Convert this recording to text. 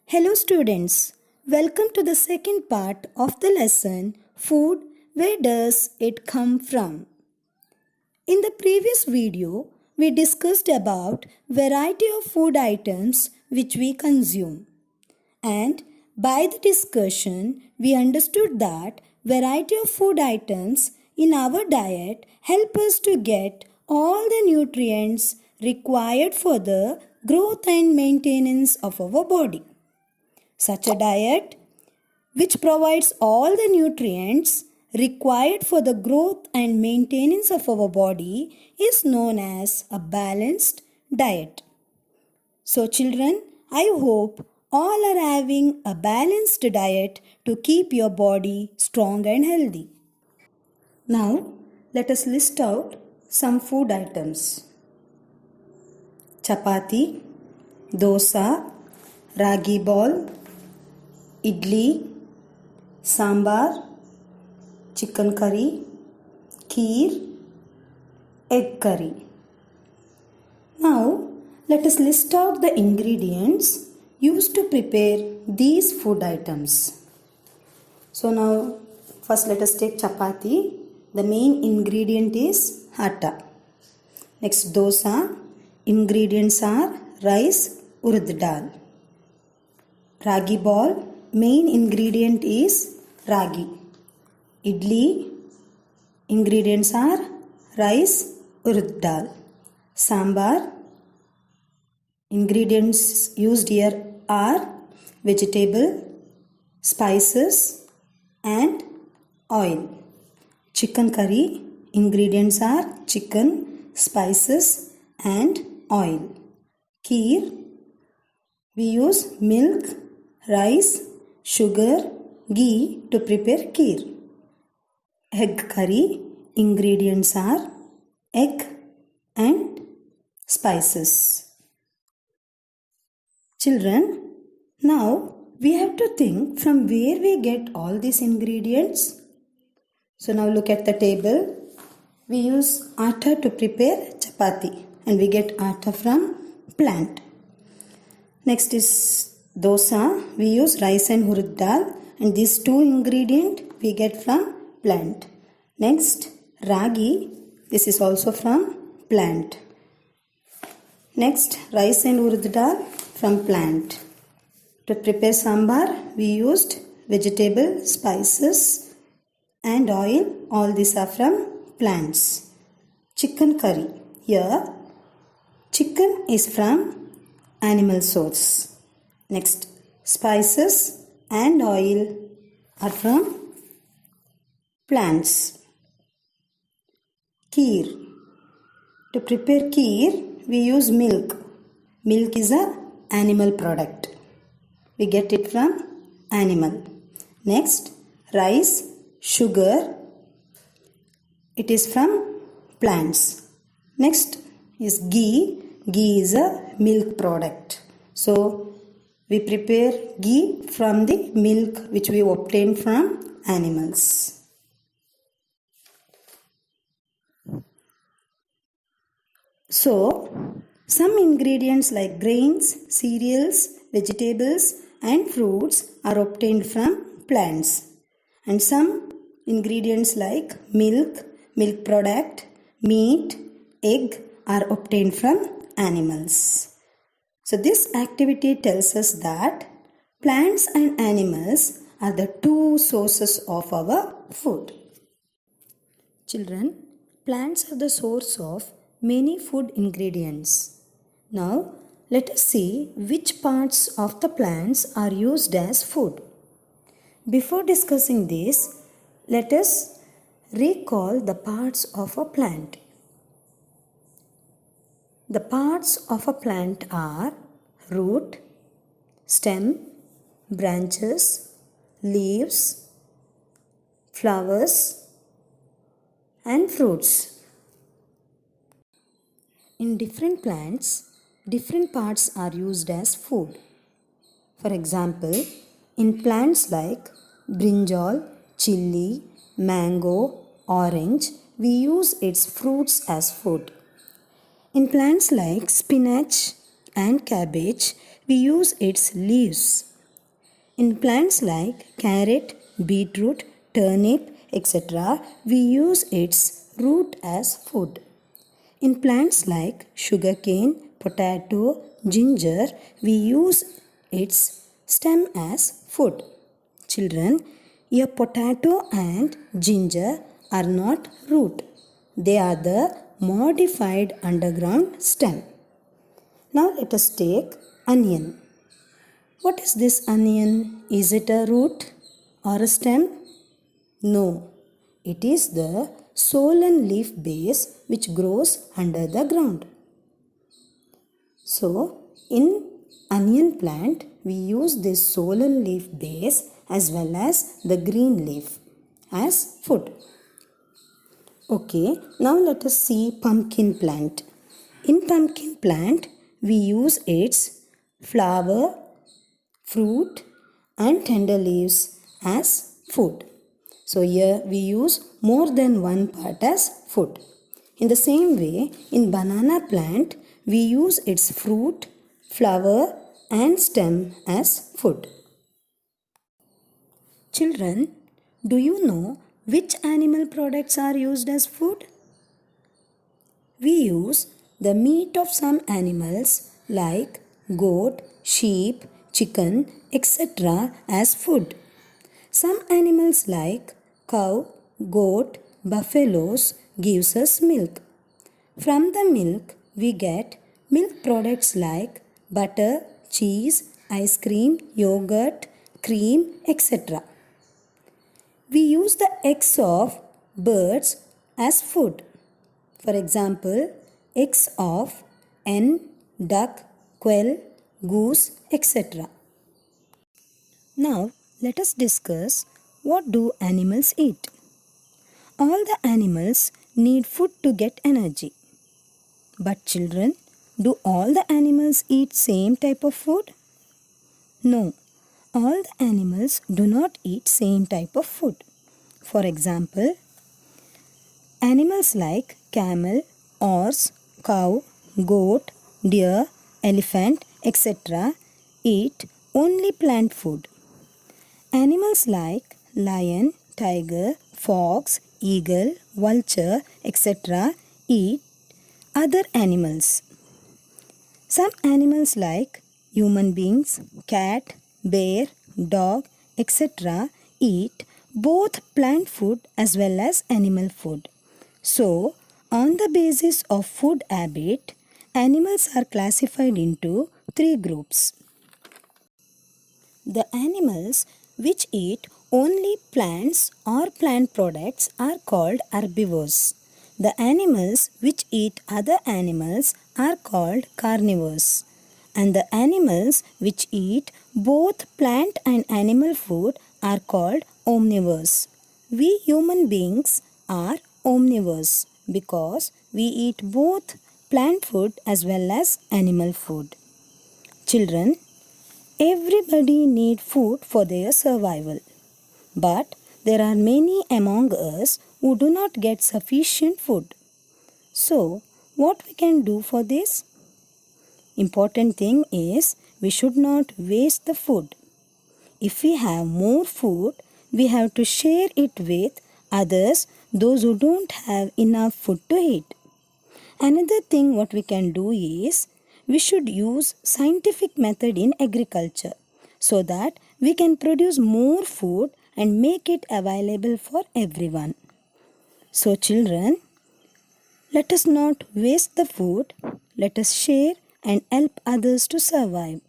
Hello students, welcome to the second part of the lesson Food, where does it come from? In the previous video, we discussed about variety of food items which we consume. And by the discussion, we understood that variety of food items in our diet help us to get all the nutrients required for the growth and maintenance of our body. Such a diet, which provides all the nutrients required for the growth and maintenance of our body, is known as a balanced diet. So, children, I hope all are having a balanced diet to keep your body strong and healthy. Now, let us list out some food items: chapati, dosa, ragi ball, idli, sambar, chicken curry, kheer, egg curry. Now, let us list out the ingredients used to prepare these food items. So now, first let us take chapati. The main ingredient is atta. Next, dosa. Ingredients are rice, urd dal. Ragi ball. Main ingredient is ragi. Idli. Ingredients are rice, urd dal. Sambar. Ingredients used here are vegetable, spices and oil. Chicken curry. Ingredients are chicken, spices and oil. Kheer. We use milk, rice, sugar, ghee to prepare kheer. Egg curry. Ingredients are egg and spices. Children, now we have to think from where we get all these ingredients. So now look at the table. We use atta to prepare chapati and we get atta from plant. Next is dosa. We use rice and urd dal and these two ingredients we get from plant. Next, ragi. This is also from plant. Next, rice and urd dal from plant. To prepare sambar, we used vegetable, spices and oil. All these are from plants. Chicken curry. Here, chicken is from animal source. Next, spices and oil are from plants. Kheer. To prepare kheer, we use milk. Milk is a animal product. We get it from animal. Next, rice, sugar. It is from plants. Next is ghee. Ghee is a milk product. So, we prepare ghee from the milk which we obtain from animals. So, some ingredients like grains, cereals, vegetables and fruits are obtained from plants. And some ingredients like milk, milk product, meat, egg are obtained from animals. So this activity tells us that plants and animals are the two sources of our food. Children, plants are the source of many food ingredients. Now, let us see which parts of the plants are used as food. Before discussing this, let us recall the parts of a plant. The parts of a plant are root, stem, branches, leaves, flowers, and fruits. In different plants, different parts are used as food. For example, in plants like brinjal, chilli, mango, orange, we use its fruits as food. In plants like spinach and cabbage, we use its leaves. In plants like carrot, beetroot, turnip, etc., we use its root as food. In plants like sugarcane, potato, ginger, we use its stem as food. Children, a potato and ginger are not root. They are the modified underground stem. Now let us take onion. What is this onion? Is it a root or a stem? No, it is the swollen leaf base which grows under the ground. So, in onion plant, we use this swollen leaf base as well as the green leaf as food. Okay, now let us see pumpkin plant. In pumpkin plant, we use its flower, fruit and tender leaves as food. So here we use more than one part as food. In the same way, in banana plant, we use its fruit, flower and stem as food. Children, do you know which animal products are used as food? We use the meat of some animals like goat, sheep, chicken, etc. as food. Some animals like cow, goat, buffaloes gives us milk. From the milk we get milk products like butter, cheese, ice cream, yogurt, cream, etc. We use the eggs of birds as food. For example, eggs of hen, duck, quail, goose, etc. Now, let us discuss what do animals eat. All the animals need food to get energy. But children, do all the animals eat same type of food? No, all the animals do not eat same type of food. For example, animals like camel, horse, cow, goat, deer, elephant, etc. eat only plant food. Animals like lion, tiger, fox, eagle, vulture, etc. eat other animals. Some animals like human beings, cat, bear, dog, etc. eat both plant food as well as animal food. So, on the basis of food habit, animals are classified into three groups. The animals which eat only plants or plant products are called herbivores. The animals which eat other animals are called carnivores. And the animals which eat both plant and animal food are called omnivores. We human beings are omnivores because we eat both plant food as well as animal food. Children, everybody needs food for their survival. But there are many among us who do not get sufficient food. So, what we can do for this? Important thing is we should not waste the food. If we have more food, we have to share it with others, those who don't have enough food to eat. Another thing what we can do is we should use scientific method in agriculture so that we can produce more food and make it available for everyone. So children, let us not waste the food. Let us share and help others to survive.